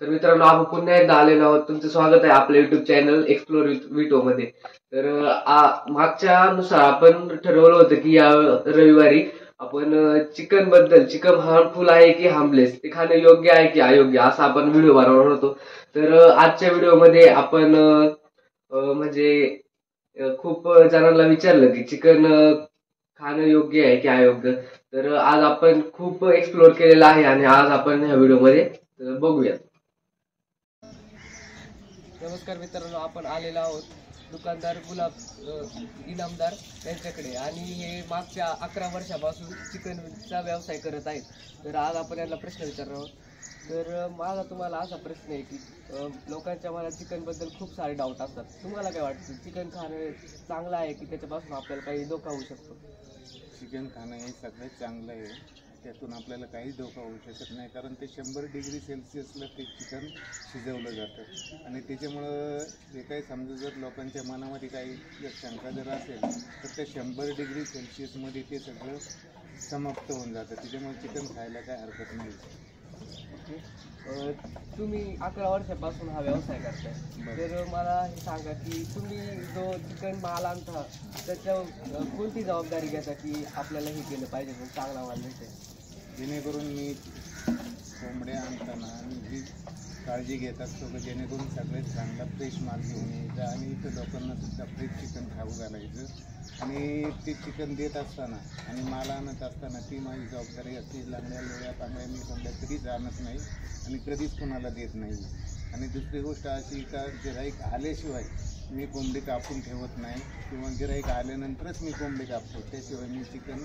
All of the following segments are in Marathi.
तर मित्रांनो, आपण पुन्हा एकदा आलेलो आहोत. तुमचं स्वागत आहे आपल्या युट्यूब चॅनल एक्सप्लोर विथ विटो मध्ये. तर मागच्या नुसार आपण ठरवलं होतं की या रविवारी आपण चिकन हार्मफुल आहे की हार्मलेस, ते खाणं योग्य आहे की अयोग्य, असा आपण व्हिडिओ बनवणार होतो. तर आजच्या व्हिडिओमध्ये आपण म्हणजे खूप जणांना विचारलं की चिकन खाणं योग्य आहे की अयोग्य. तर आज आपण खूप एक्सप्लोर केलेलं आहे आणि आज आपण ह्या व्हिडिओमध्ये बघूया. नमस्कार मित्रांनो, आपण आलेलो आहोत दुकानदार गुलाब इनामदार यांच्याकडे आणि हे मागच्या 11 वर्षापासून चिकनचा व्यवसाय करत आहेत. तर आज आपण यांना प्रश्न विचारणार आहोत. तर माझा तुम्हाला असा प्रश्न आहे की लोकांच्या मनात चिकनबद्दल खूप सारे डाऊट असतात. तुम्हाला काय वाटतं, चिकन खाणं चांगलं आहे की त्याच्यापासून आपल्याला काही धोका होऊ शकतो? चिकन खाणं हे सगळ्यात चांगलं आहे, त्यातून आपल्याला काहीच धोका होऊ शकत नाही. कारण ते 100 डिग्री सेल्सिअसला ते चिकन शिजवलं जातं आणि त्याच्यामुळं जे काही समजा जर लोकांच्या मनामध्ये काही शंका जर असेल तर त्या 100 डिग्री सेल्सिअसमध्ये ते सगळं समाप्त होऊन जातं. त्याच्यामुळे चिकन खायला काय हरकत नाही. तुम्ही 11 वर्षापासून हा व्यवसाय करताय, तर मला हे सांगा की तुम्ही जो चिकन माल आणता त्याच्यावर कोणती जबाबदारी घेता की आपल्याला हे केलं पाहिजे चांगला माल भेटेल? जेणेकरून मी कोंबड्या आणताना ही काळजी घेत असतो की जेणेकरून सगळ्यात चांगला फ्रेश माल घेऊन यायचा आणि इथं लोकांना सुद्धा फ्रेश चिकन खाऊ घालायचं. आणि ते चिकन देत असताना आणि माल आणत असताना ती माझी जबाबदारी असते. लागण्या लोळ्या पांगळ्या मी कोंबड्या कधीच आणत नाही आणि कधीच कोणाला देत नाही. आणि दुसरी गोष्ट अशी का गिऱ्हाईक आल्याशिवाय मी कोंबडी कापून ठेवत नाही किंवा गिऱ्हाईक आल्यानंतरच मी कोंबडी कापतो, त्याशिवाय मी चिकन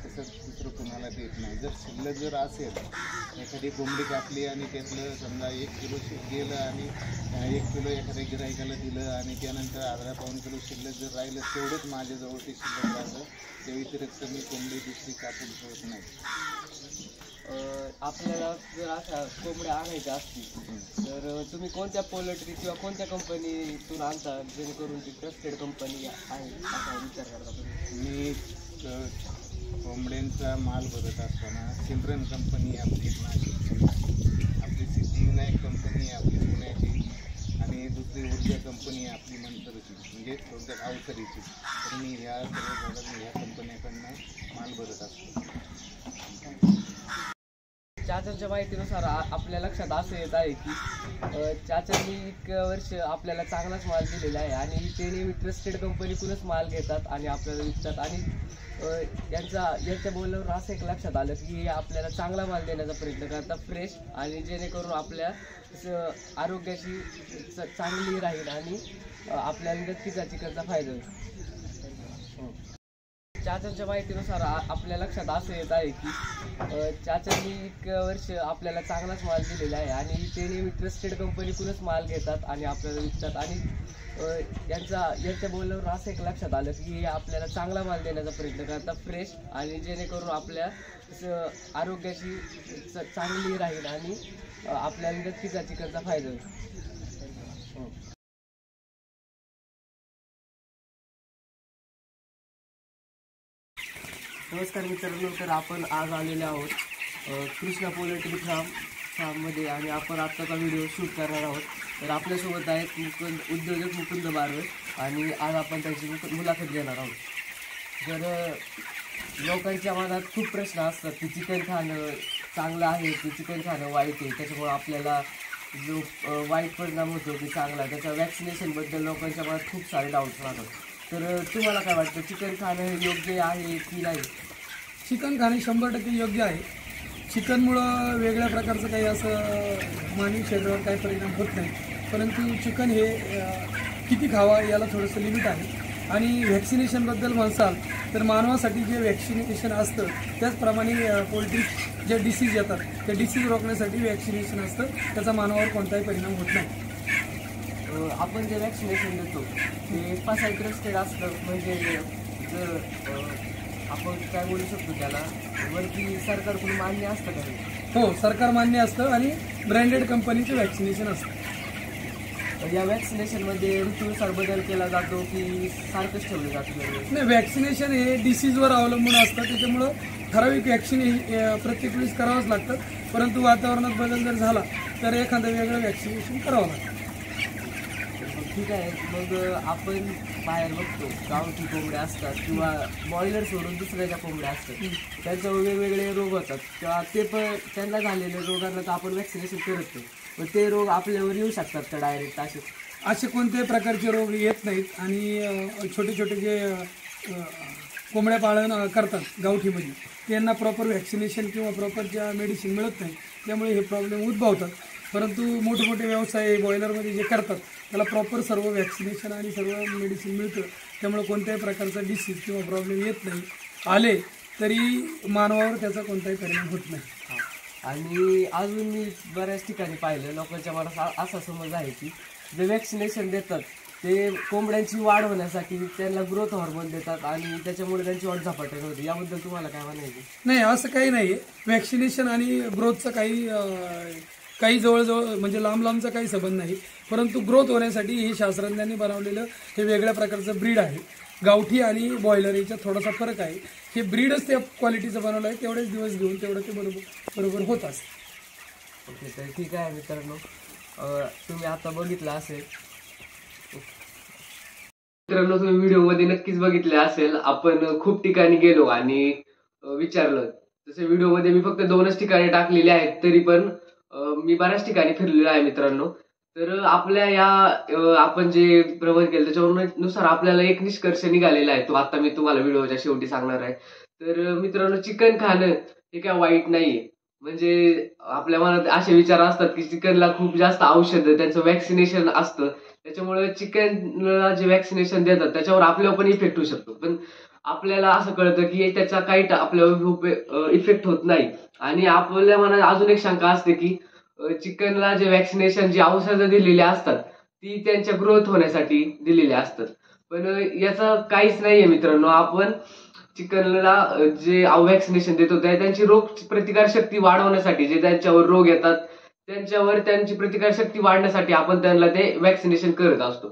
तसं दुसरं कोणाला देत नाही. जर शिल्लक जर असेल, एखादी कोंबडी कापली आणि त्यातलं समजा 1 किलो गेलं आणि 1 किलो एखाद्या गिऱ्हाईकाला दिलं आणि त्यानंतर अर्धा पाऊण किलो शिल्लक जर राहिलं, तेवढंच माझ्याजवळ ते शिल्लक राहिलं. त्या व्यतिरिक्त मी कोंबडी दुसरी कापून ठेवत नाही. आपल्याला जर अशा कोंबड्या आणायच्या असतील तर तुम्ही कोणत्या पोल्ट्री किंवा कोणत्या कंपनीतून आणता जेणेकरून ती ट्रस्टेड कंपनी आहे असा विचार करता? मी कोंबड्यांचा माल भरत असताना सिमरन कंपनी आपली सिद्धिविनायक कंपनी आहे आपली पुण्याची आणि दुसरी ऊर्जा कंपनी आहे आपली मंतरची, म्हणजे थोडक्यात अवसरीची. तर मी ह्या कंपन्याकडनं माल भरत असतो. चाचांच्या माहितीनुसार आपल्या लक्षात असं येत आहे की चाचांनी 1 वर्ष आपल्याला चांगलाच माल दिलेला आहे आणि ते नेहमी ट्रस्टेड कंपनीतूनच माल घेतात आणि आपल्याला विकतात. आणि यांच्या बोलण्यावर असं एक लक्षात आलं की आपल्याला चांगला माल देण्याचा प्रयत्न करतात, फ्रेश, आणि जेणेकरून आपल्या आरोग्याची चांगली राहील आणि आपल्याला नक्कीच चिकनचा फायदा होईल. चाचांच्या माहितीनुसार आपल्या लक्षात असं येत आहे की चाचांनी 1 वर्ष आपल्याला चांगलाच माल दिलेला आहे आणि ते नेहमी ट्रस्टेड कंपनीतूनच माल घेतात आणि आपल्याला विकतात. आणि यांच्या बोलण्यावर असं एक लक्षात आलं की आपल्याला चांगला माल देण्याचा प्रयत्न करतात, फ्रेश, आणि जेणेकरून आपल्या आरोग्याची चांगली राहील आणि आपल्याला नक्कीच चिकनचा फायदा होईल. नमस्कार मित्रांनो, तर आपण आज आलेले आहोत कृष्णा पोल्ट्री फार्ममध्ये आणि आपण आत्ताचा व्हिडिओ शूट करणार आहोत. तर आपल्यासोबत आहेत उद्योजक मुकुंद बारवे आणि आज आपण त्यांची मुलाखत घेणार आहोत. तर लोकांच्या मनात खूप प्रश्न असतात की चिकन खाणं चांगलं आहे की चिकन खाणं वाईट आहे, त्याच्यामुळे आपल्याला जो वाईट परिणाम होतो की चांगला, त्याच्या वॅक्सिनेशनबद्दल लोकांच्या मनात खूप सारे डाऊट्स राहतात. तर तुम्हाला काय वाटतं, चिकन खाणं हे योग्य आहे की नाही? चिकन खाणे 100% योग्य आहे. चिकनमुळं वेगळ्या प्रकारचं काही असं मानवी शरीरावर काही परिणाम होत नाही, परंतु चिकन हे किती खावा याला थोडंसं लिमिट आहे. आणि व्हॅक्सिनेशनबद्दल म्हणसाल तर मानवासाठी जे व्हॅक्सिनेशन असतं त्याचप्रमाणे पोल्ट्री जे डिसीज येतात त्या डिसीज रोखण्यासाठी व्हॅक्सिनेशन असतं, त्याचा मानवावर कोणताही परिणाम होत नाही. आपण जे वॅक्सिनेशन देतो ते FSSAI ट्रस्टेड असतं, म्हणजे जर आपण काय बोलू शकतो त्याला, वरती सरकारकडून मान्य असतं का? हो, सरकार मान्य असतं आणि ब्रँडेड कंपनीचं व्हॅक्सिनेशन असतं. या वॅक्सिनेशनमध्ये ऋतूनुसार बदल केला जातो की सारखंच ठेवलं जातं? नाही, व्हॅक्सिनेशन हे डिसीजवर अवलंबून असतं, त्याच्यामुळं ठराविक वॅक्सिन प्रत्येक वेळेस करावंच लागतं. परंतु वातावरणात बदल जर झाला तर एखादं वेगळं वॅक्सिनेशन करावं लागतं. ठीक आहे. मग आपण बाहेर बघतो गावठी कोंबड्या असतात किंवा बॉयलर सोडून दुसऱ्या ज्या कोंबड्या असतात त्यांच्यावर वेगवेगळे रोग होतात किंवा ते पण त्यांना झालेल्या रोगांना तर आपण वॅक्सिनेशन करत नाही, पण ते रोग आपल्यावर येऊ शकतात का डायरेक्ट? असे कोणत्याही प्रकारचे रोग येत नाहीत. आणि छोटे छोटे जे कोंबड्या पालन करतात गावठीमध्ये त्यांना प्रॉपर वॅक्सिनेशन किंवा प्रॉपर ज्या मेडिसिन मिळत नाही, त्यामुळे हे प्रॉब्लेम उद्भवतात. परंतु मोठमोठे व्यवसाय बॉयलरमध्ये जे करतात त्याला प्रॉपर सर्व वॅक्सिनेशन आणि सर्व मेडिसिन मिळतं, त्यामुळे कोणत्याही प्रकारचा डिसीज किंवा प्रॉब्लेम येत नाही. आले तरी मानवावर त्याचा कोणताही परिणाम होत नाही. आणि अजून मी बऱ्याच ठिकाणी पाहिलं, लोकांच्या मनात असा समज आहे की जे वॅक्सिनेशन देतात ते कोंबड्यांची वाढ होण्यासाठी त्यांना ग्रोथ हॉर्मोन देतात आणि त्याच्यामुळे त्यांची वाढ झपाट्याने होते. याबद्दल तुम्हाला काय म्हणायचं? नाही, असं काही नाही आहे. वॅक्सिनेशन आणि ग्रोथचा काही जवळजवळ म्हणजे लांबचा काही संबंध नाही. परंतु ग्रोथ होण्यासाठी हे शास्त्रज्ञांनी बनवलेलं हे वेगळ्या प्रकारचं ब्रीड आहे. गावठी आणि बॉयलर याच्यात थोडासा फरक आहे. हे ब्रीडच त्या क्वालिटीचं बनवलं आहे, तेवढेच दिवस घेऊन तेवढं ते बरोबर होत असतं. ओके, तर ठीक आहे मित्रांनो, तुम्ही आता बघितलं असेल मित्रांनो, तुम्ही व्हिडिओमध्ये नक्कीच बघितले असेल, आपण खूप ठिकाणी गेलो आणि विचारलं. तसे व्हिडिओमध्ये मी फक्त 2च ठिकाणी टाकलेले आहेत, तरी पण मी बऱ्याच ठिकाणी फिरलेलो आहे मित्रांनो. तर आपल्या या आपण जे प्रवास केला त्याच्यानुसार आपल्याला एक निष्कर्ष निघालेला आहे, तो आता मी तुम्हाला व्हिडिओच्या शेवटी सांगणार आहे. तर मित्रांनो, चिकन खाणं हे काय वाईट नाहीये. म्हणजे आपल्या मनात असे विचार असतात की चिकनला खूप जास्त औषधं, त्यांचं वॅक्सिनेशन असतं, त्याच्यामुळे चिकनला जे वॅक्सिनेशन देतात त्याच्यावर आपल्यावर पण इफेक्ट होऊ शकतो. पण आपल्याला असं कळतं की त्याचा काही आपल्यावर इफेक्ट होत नाही. आणि आपल्या मनात अजून एक शंका असते की चिकनला जे वॅक्सिनेशन, जी औषधं दिलेली असतात ती त्यांच्या ग्रोथ होण्यासाठी दिलेली असतात, पण याचं काहीच नाहीये मित्रांनो. आपण चिकनला जे वॅक्सिनेशन देतो ते त्यांची रोग प्रतिकार शक्ती वाढवण्यासाठी, जे त्यांच्यावर रोग येतात त्यांच्यावर त्यांची प्रतिकार शक्ती वाढण्यासाठी आपण त्यांना ते वॅक्सिनेशन करत असतो.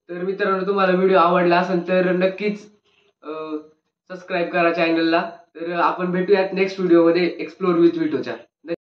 तर मित्रांनो, तुम्हाला व्हिडिओ आवडला असेल तर नक्कीच सबस्क्राईब करा चॅनलला. तर आपण भेटूयात नेक्स्ट व्हिडिओमध्ये एक्सप्लोर विथ विटोच्या.